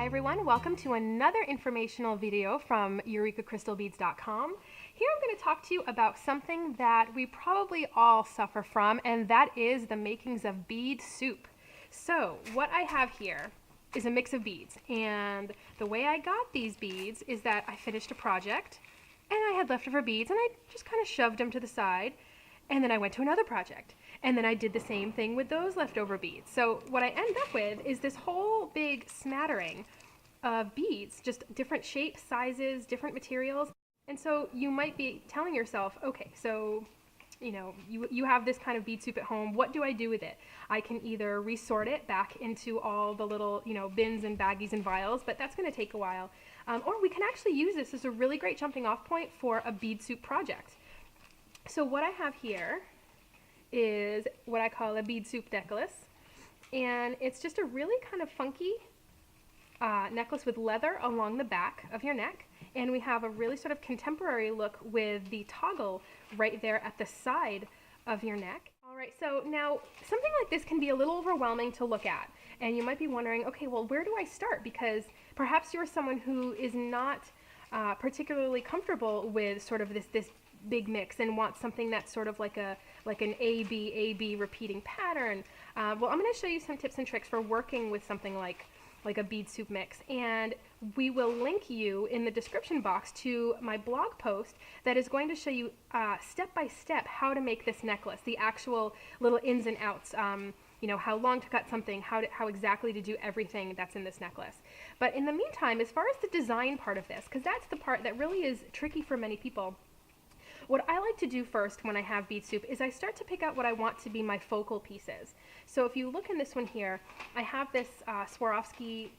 everyone, welcome to another informational video from EurekaCrystalBeads.com. Here I'm going to talk to you about something that we probably all suffer from, and that is the makings of bead soup. So what I have here is a mix of beads, and the way I got these beads is that I finished a project and I had leftover beads and I just kind of shoved them to the side, and then I went to another project. And then I did the same thing with those leftover beads. So what I end up with is this whole big smattering of beads, just different shapes, sizes, different materials. And so you might be telling yourself, okay, so you have this kind of bead soup at home. What do I do with it? I can either resort it back into all the little bins and baggies and vials, but that's going to take a while. Or we can actually use this as a really great jumping off point for a bead soup project. So what I have here is what I call a bead soup necklace, and it's just a really kind of funky necklace with leather along the back of your neck, and we have a really sort of contemporary look with the toggle right there at the side of your neck. Alright, so now something like this can be a little overwhelming to look at, and you might be wondering, okay, well, where do I start? Because perhaps you're someone who is not particularly comfortable with sort of this big mix and want something that's sort of like an A-B repeating pattern. Well, I'm going to show you some tips and tricks for working with something like a bead soup mix, and we will link you in the description box to my blog post that is going to show you step by step how to make this necklace, the actual little ins and outs, how long to cut something, how exactly to do everything that's in this necklace. But in the meantime, as far as the design part of this, because that's the part that really is tricky for many people, what I like to do first when I have bead soup is I start to pick out what I want to be my focal pieces. So if you look in this one here, I have this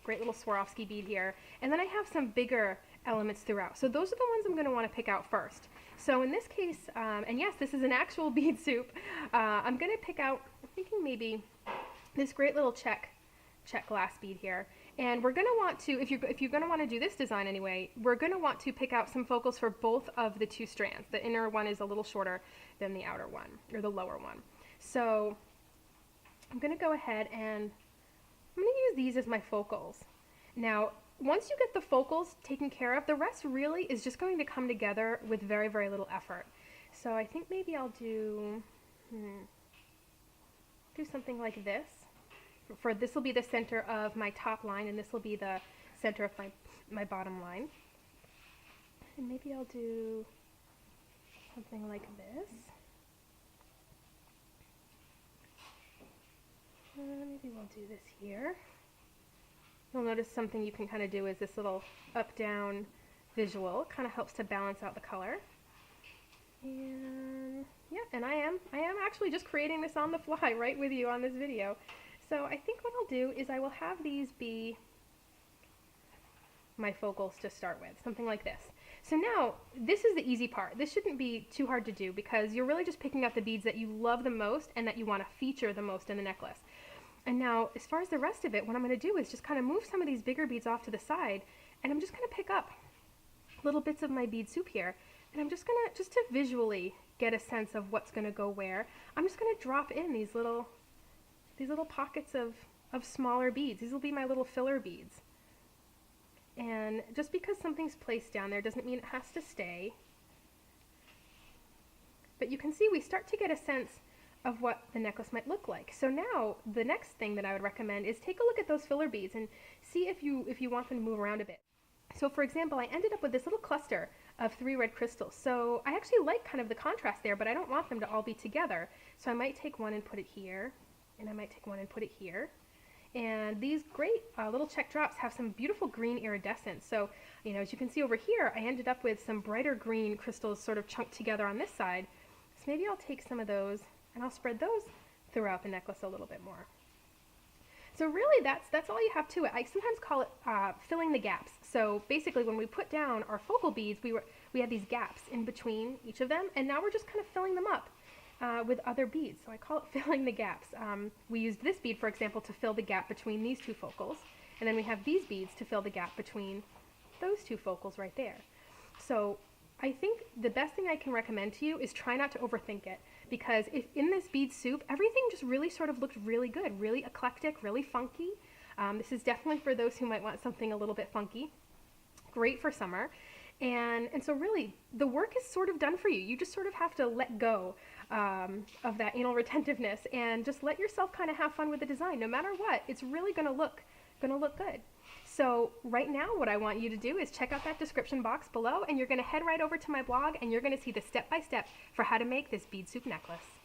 great little Swarovski bead here, and then I have some bigger elements throughout. So those are the ones I'm going to want to pick out first. So in this case, and yes, this is an actual bead soup, I'm going to pick out, I'm thinking maybe this great little check glass bead here. And we're going to want to, if you're going to want to do this design anyway, we're going to want to pick out some focals for both of the two strands. The inner one is a little shorter than the outer one, or the lower one. So I'm going to go ahead and I'm going to use these as my focals. Now, once you get the focals taken care of, the rest really is just going to come together with very, very little effort. So I think maybe I'll do something like this. For this will be the center of my top line, and this will be the center of my bottom line. And maybe I'll do something like this. Maybe we'll do this here. You'll notice something you can kind of do is this little up-down visual. It kind of helps to balance out the color. And yeah, and I am actually just creating this on the fly right with you on this video. So I think what I'll do is I will have these be my focals to start with, something like this. So now, this is the easy part. This shouldn't be too hard to do because you're really just picking out the beads that you love the most and that you want to feature the most in the necklace. And now, as far as the rest of it, what I'm going to do is just kind of move some of these bigger beads off to the side, and I'm just going to pick up little bits of my bead soup here, and I'm just going to, just to visually get a sense of what's going to go where, I'm just going to drop in these little pockets of smaller beads. These will be my little filler beads. And just because something's placed down there doesn't mean it has to stay. But you can see we start to get a sense of what the necklace might look like. So now the next thing that I would recommend is take a look at those filler beads and see if you want them to move around a bit. So for example, I ended up with this little cluster of 3 red crystals. So I actually like kind of the contrast there, but I don't want them to all be together. So I might take one and put it here. And I might take one and put it here. And these great little check drops have some beautiful green iridescence. So, as you can see over here, I ended up with some brighter green crystals sort of chunked together on this side. So maybe I'll take some of those and I'll spread those throughout the necklace a little bit more. So really, that's all you have to it. I sometimes call it filling the gaps. So basically, when we put down our focal beads, we had these gaps in between each of them, and now we're just kind of filling them up with other beads. So I call it filling the gaps. We used this bead, for example, to fill the gap between these two focals, and then we have these beads to fill the gap between those two focals right there. So I think the best thing I can recommend to you is try not to overthink it, because if in this bead soup, everything just really sort of looked really good, really eclectic, really funky. This is definitely for those who might want something a little bit funky. Great for summer. And so really, the work is sort of done for you. You just sort of have to let go of that anal retentiveness and just let yourself kind of have fun with the design. No matter what, it's really going to look good. So right now, what I want you to do is check out that description box below, and you're going to head right over to my blog, and you're going to see the step-by-step for how to make this bead soup necklace.